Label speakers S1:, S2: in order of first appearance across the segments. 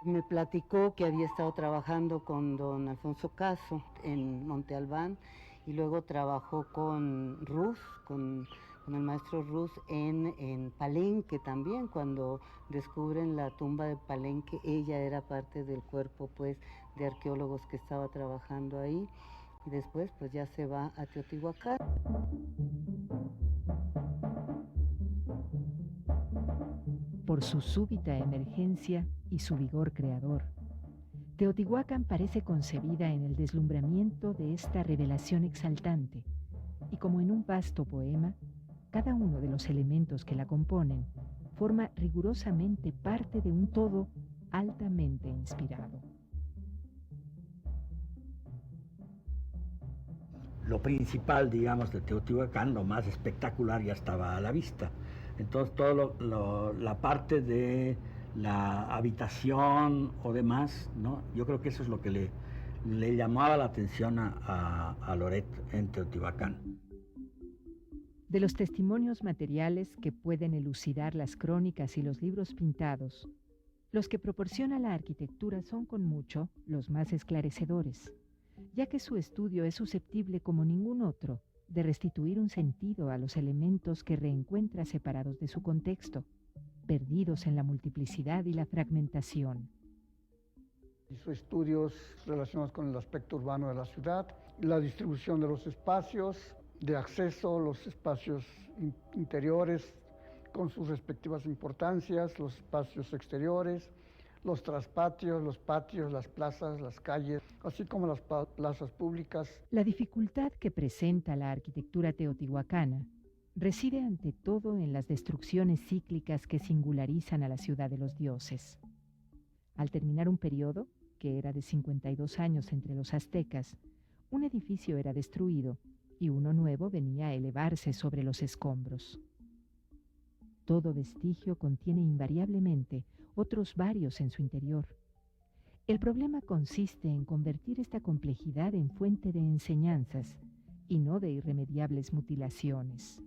S1: Me platicó que había estado trabajando con don Alfonso Caso en Monte Albán y luego trabajó con Ruz, con el maestro Ruz en Palenque también. Cuando descubren la tumba de Palenque, ella era parte del cuerpo pues de arqueólogos que estaba trabajando ahí, y después pues ya se va a Teotihuacán.
S2: Por su súbita emergencia y su vigor creador, Teotihuacán parece concebida en el deslumbramiento de esta revelación exaltante, y como en un vasto poema, cada uno de los elementos que la componen forma rigurosamente parte de un todo altamente inspirado.
S3: Lo principal, digamos, de Teotihuacán, lo más espectacular, ya estaba a la vista. Entonces, la parte de la habitación o demás, ¿no? Yo creo que eso es lo que le llamaba la atención a Loret en Teotihuacán.
S2: De los testimonios materiales que pueden elucidar las crónicas y los libros pintados, los que proporciona la arquitectura son con mucho los más esclarecedores, ya que su estudio es susceptible como ningún otro de restituir un sentido a los elementos que reencuentra separados de su contexto, perdidos en la multiplicidad y la fragmentación.
S4: Hizo estudios relacionados con el aspecto urbano de la ciudad, la distribución de los espacios de acceso, los espacios interiores con sus respectivas importancias, los espacios exteriores, los traspatios, los patios, las plazas, las calles, así como las plazas públicas.
S2: La dificultad que presenta la arquitectura teotihuacana reside ante todo en las destrucciones cíclicas que singularizan a la ciudad de los dioses. Al terminar un periodo, que era de 52 años entre los aztecas, un edificio era destruido y uno nuevo venía a elevarse sobre los escombros. Todo vestigio contiene invariablemente otros varios en su interior. El problema consiste en convertir esta complejidad en fuente de enseñanzas y no de irremediables mutilaciones.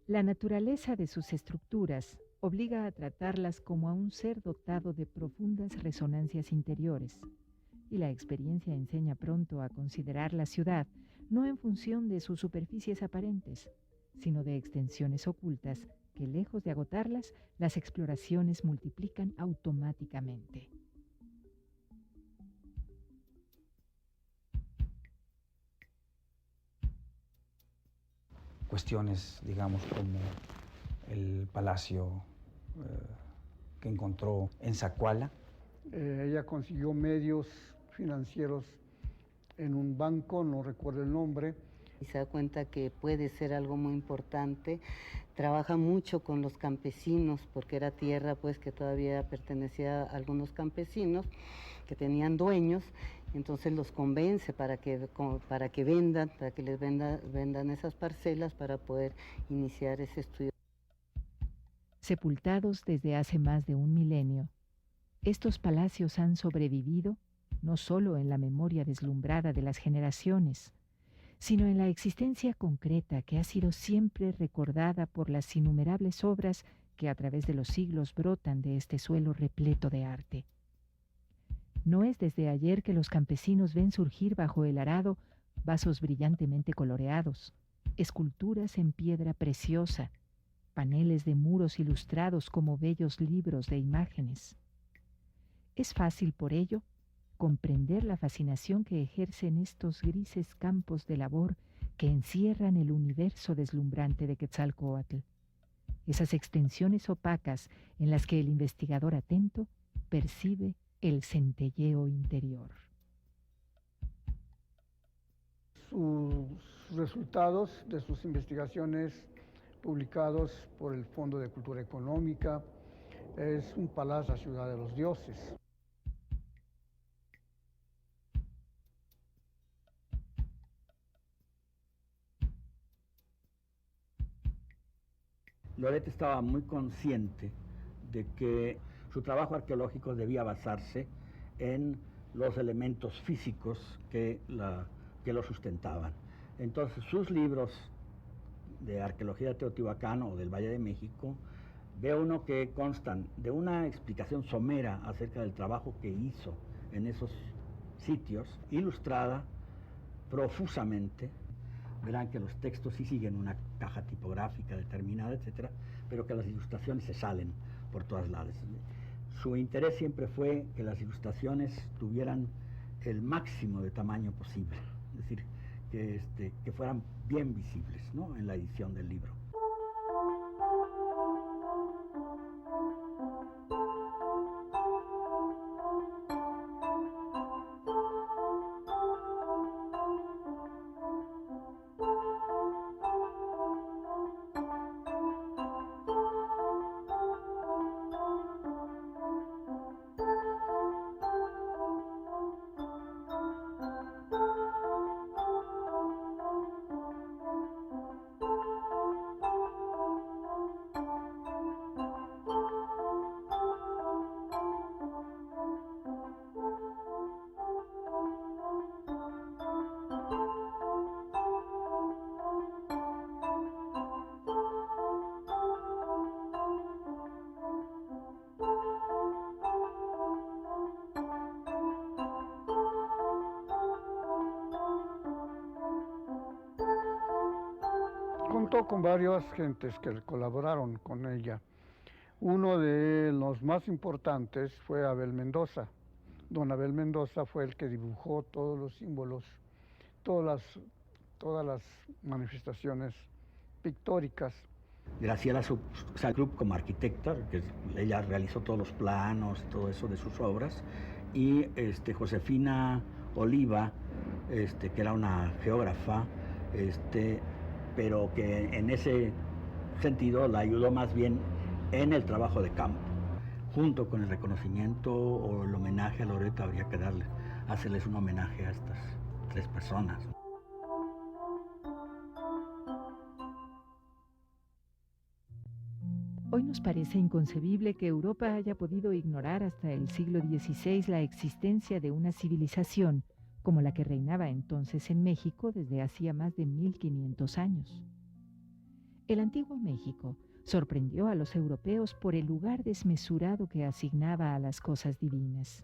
S2: La naturaleza de sus estructuras obliga a tratarlas como a un ser dotado de profundas resonancias interiores, y la experiencia enseña pronto a considerar la ciudad no en función de sus superficies aparentes, sino de extensiones ocultas que, lejos de agotarlas, las exploraciones multiplican automáticamente.
S5: Cuestiones, digamos, como el palacio que encontró en Zacuala.
S4: Ella consiguió medios financieros en un banco, no recuerdo el nombre.
S1: Y se da cuenta que puede ser algo muy importante. Trabaja mucho con los campesinos, porque era tierra pues que todavía pertenecía a algunos campesinos que tenían dueños. Entonces los convence para que vendan, para que les vendan esas parcelas para poder iniciar ese estudio.
S2: Sepultados desde hace más de un milenio, estos palacios han sobrevivido no solo en la memoria deslumbrada de las generaciones, sino en la existencia concreta que ha sido siempre recordada por las innumerables obras que a través de los siglos brotan de este suelo repleto de arte. No es desde ayer que los campesinos ven surgir bajo el arado vasos brillantemente coloreados, esculturas en piedra preciosa, paneles de muros ilustrados como bellos libros de imágenes. Es fácil, por ello, comprender la fascinación que ejercen estos grises campos de labor que encierran el universo deslumbrante de Quetzalcóatl, esas extensiones opacas en las que el investigador atento percibe el centelleo interior.
S4: Sus resultados de sus investigaciones publicados por el Fondo de Cultura Económica es un palacio, la ciudad de los dioses.
S3: Loret estaba muy consciente de que su trabajo arqueológico debía basarse en los elementos físicos que lo sustentaban. Entonces sus libros de arqueología de Teotihuacán o del Valle de México ve uno que constan de una explicación somera acerca del trabajo que hizo en esos sitios, ilustrada profusamente. Verán que los textos sí siguen una caja tipográfica determinada, etcétera, pero que las ilustraciones se salen por todas lados. Su interés siempre fue que las ilustraciones tuvieran el máximo de tamaño posible, es decir, que fueran bien visibles, ¿no?, en la edición del libro.
S4: Contó con varias gentes que colaboraron con ella. Uno de los más importantes fue Abel Mendoza. Don Abel Mendoza fue el que dibujó todos los símbolos, todas las manifestaciones pictóricas.
S3: Graciela Salgrup como arquitecta, que ella realizó todos los planos, todo eso de sus obras, y Josefina Oliva, que era una geógrafa, pero que en ese sentido la ayudó más bien en el trabajo de campo. Junto con el reconocimiento o el homenaje a Loret, habría que hacerles un homenaje a estas tres personas.
S2: Hoy nos parece inconcebible que Europa haya podido ignorar hasta el siglo XVI la existencia de una civilización como la que reinaba entonces en México desde hacía más de 1500 años. El antiguo México sorprendió a los europeos por el lugar desmesurado que asignaba a las cosas divinas.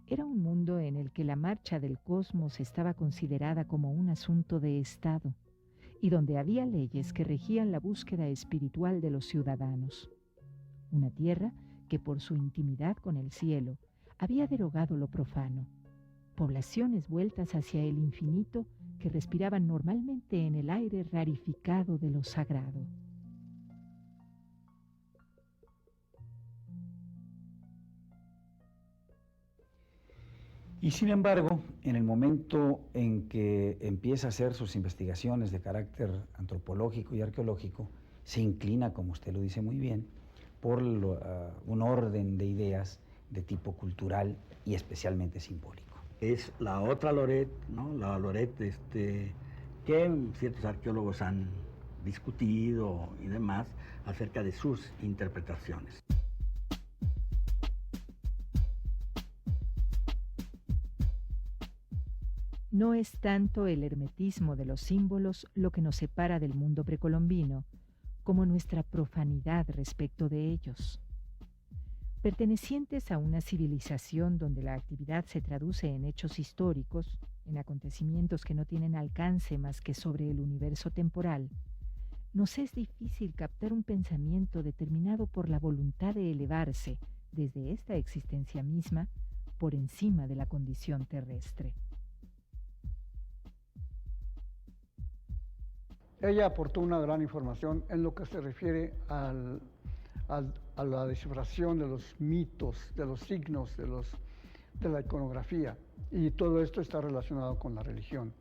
S2: Era un mundo en el que la marcha del cosmos estaba considerada como un asunto de Estado y donde había leyes que regían la búsqueda espiritual de los ciudadanos. Una tierra que por su intimidad con el cielo había derogado lo profano. Poblaciones vueltas hacia el infinito que respiraban normalmente en el aire rarificado de lo sagrado.
S5: Y sin embargo, en el momento en que empieza a hacer sus investigaciones de carácter antropológico y arqueológico, se inclina, como usted lo dice muy bien, por un orden de ideas de tipo cultural y especialmente simbólico.
S3: Es la otra Loret, ¿no?, la Loret que ciertos arqueólogos han discutido y demás acerca de sus interpretaciones.
S2: No es tanto el hermetismo de los símbolos lo que nos separa del mundo precolombino, como nuestra profanidad respecto de ellos. Pertenecientes a una civilización donde la actividad se traduce en hechos históricos, en acontecimientos que no tienen alcance más que sobre el universo temporal, nos es difícil captar un pensamiento determinado por la voluntad de elevarse, desde esta existencia misma, por encima de la condición terrestre.
S4: Ella aportó una gran información en lo que se refiere a la descifración de los mitos, de los signos, de la iconografía. Y todo esto está relacionado con la religión.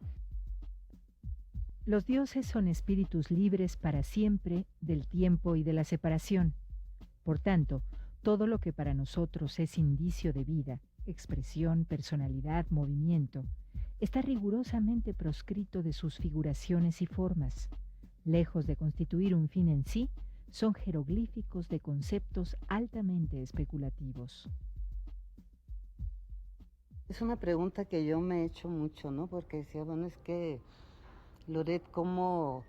S2: Los dioses son espíritus libres para siempre del tiempo y de la separación. Por tanto, todo lo que para nosotros es indicio de vida, expresión, personalidad, movimiento, está rigurosamente proscrito de sus figuraciones y formas. Lejos de constituir un fin en sí, son jeroglíficos de conceptos altamente especulativos.
S1: Es una pregunta que yo me he hecho mucho, ¿no? Porque decía, bueno, es que Loret, ¿cómo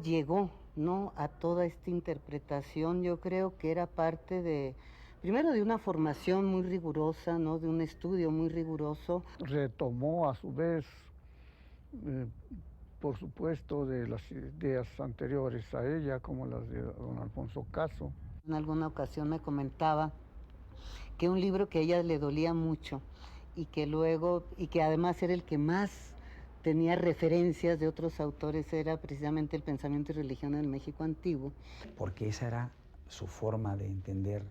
S1: llegó ¿no?, a toda esta interpretación. Yo creo que era parte de, primero, de una formación muy rigurosa, ¿no?, de un estudio muy riguroso.
S4: Retomó a su vez, por supuesto, de las ideas anteriores a ella, como las de don Alfonso Caso.
S1: En alguna ocasión me comentaba que un libro que a ella le dolía mucho y que además era el que más tenía referencias de otros autores, era precisamente El pensamiento y religión en el México antiguo.
S5: Porque esa era su forma de entender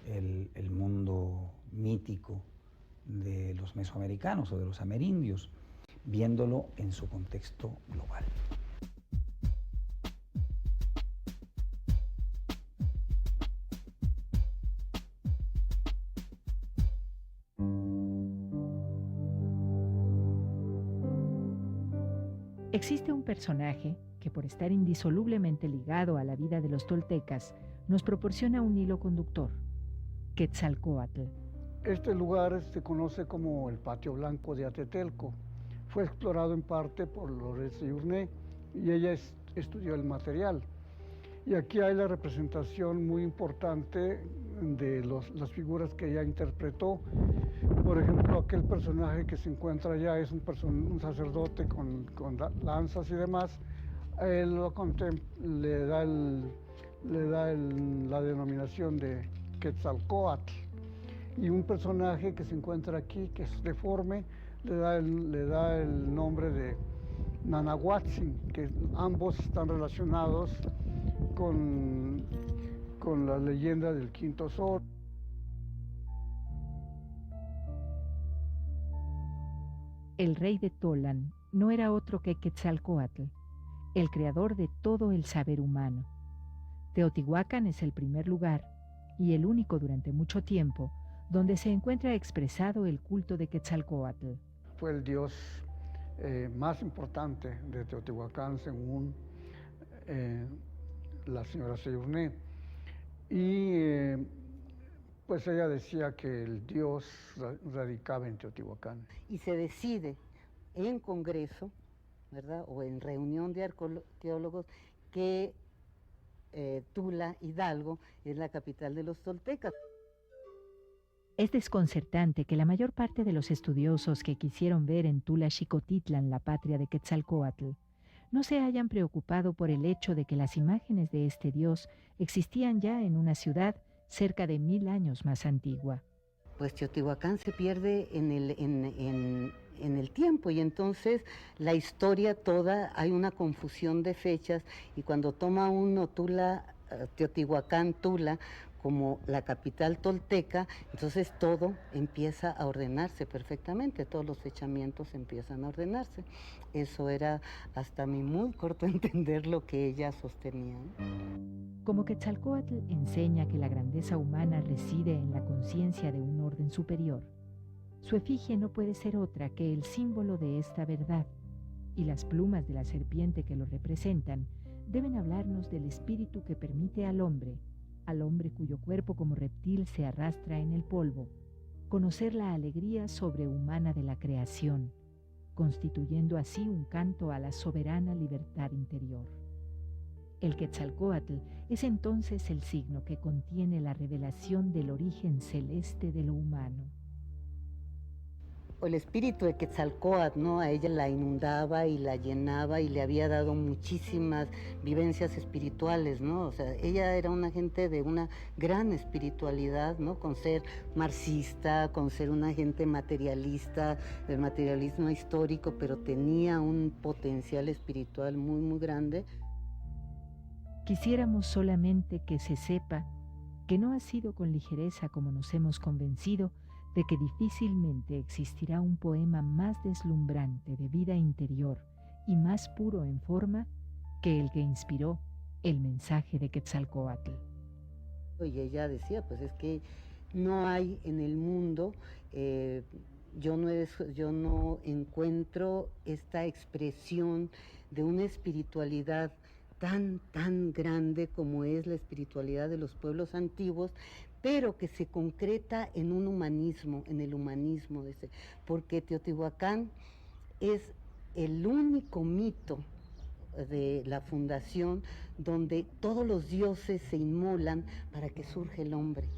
S5: el mundo mítico de los mesoamericanos o de los amerindios, viéndolo en su contexto global.
S2: Existe un personaje que, por estar indisolublemente ligado a la vida de los toltecas, nos proporciona un hilo conductor: Quetzalcóatl.
S4: Este lugar se conoce como el Patio Blanco de Atetelco. Fue explorado en parte por Loret Seyurné y ella estudió el material. Y aquí hay la representación muy importante de las figuras que ella interpretó. Por ejemplo, aquel personaje que se encuentra allá es un sacerdote con lanzas y demás. A él le da la denominación de Quetzalcóatl. Y un personaje que se encuentra aquí, que es deforme, le da el nombre de Nanahuatzin, que ambos están relacionados con la leyenda del Quinto Sol.
S2: El rey de Tolan no era otro que Quetzalcóatl, el creador de todo el saber humano. Teotihuacán es el primer lugar, y el único durante mucho tiempo, donde se encuentra expresado el culto de Quetzalcóatl.
S4: Fue el dios más importante de Teotihuacán, según la señora Seyurné. Y pues ella decía que el dios radicaba en Teotihuacán.
S1: Y se decide en congreso, ¿verdad?, o en reunión de arqueólogos, que Tula, Hidalgo, es la capital de los toltecas.
S2: Es desconcertante que la mayor parte de los estudiosos que quisieron ver en Tula Xicotitlan la patria de Quetzalcóatl no se hayan preocupado por el hecho de que las imágenes de este dios existían ya en una ciudad cerca de 1000 años más antigua.
S1: Pues Teotihuacán se pierde en el tiempo, y entonces la historia toda, hay una confusión de fechas, y cuando toma uno Teotihuacán, Tula, como la capital tolteca, entonces todo empieza a ordenarse perfectamente, todos los fechamientos empiezan a ordenarse. Eso era hasta mi muy corto entender lo que ella sostenía.
S2: Como Quetzalcóatl enseña que la grandeza humana reside en la conciencia de un orden superior, su efigie no puede ser otra que el símbolo de esta verdad, y las plumas de la serpiente que lo representan deben hablarnos del espíritu que permite al hombre cuyo cuerpo como reptil se arrastra en el polvo, conocer la alegría sobrehumana de la creación, constituyendo así un canto a la soberana libertad interior. El Quetzalcóatl es entonces el signo que contiene la revelación del origen celeste de lo humano.
S1: El espíritu de Quetzalcóatl, ¿no?, a ella la inundaba y la llenaba y le había dado muchísimas vivencias espirituales, ¿no? O sea, ella era una gente de una gran espiritualidad, ¿no?, con ser marxista, con ser una gente materialista, del materialismo histórico, pero tenía un potencial espiritual muy, muy grande.
S2: Quisiéramos solamente que se sepa que no ha sido con ligereza como nos hemos convencido de que difícilmente existirá un poema más deslumbrante de vida interior y más puro en forma que el que inspiró el mensaje de Quetzalcóatl.
S1: Y ella decía, pues es que no hay en el mundo, yo no encuentro esta expresión de una espiritualidad tan grande como es la espiritualidad de los pueblos antiguos, pero que se concreta en un humanismo, en el humanismo, porque Teotihuacán es el único mito de la fundación, donde todos los dioses se inmolan para que surja el hombre.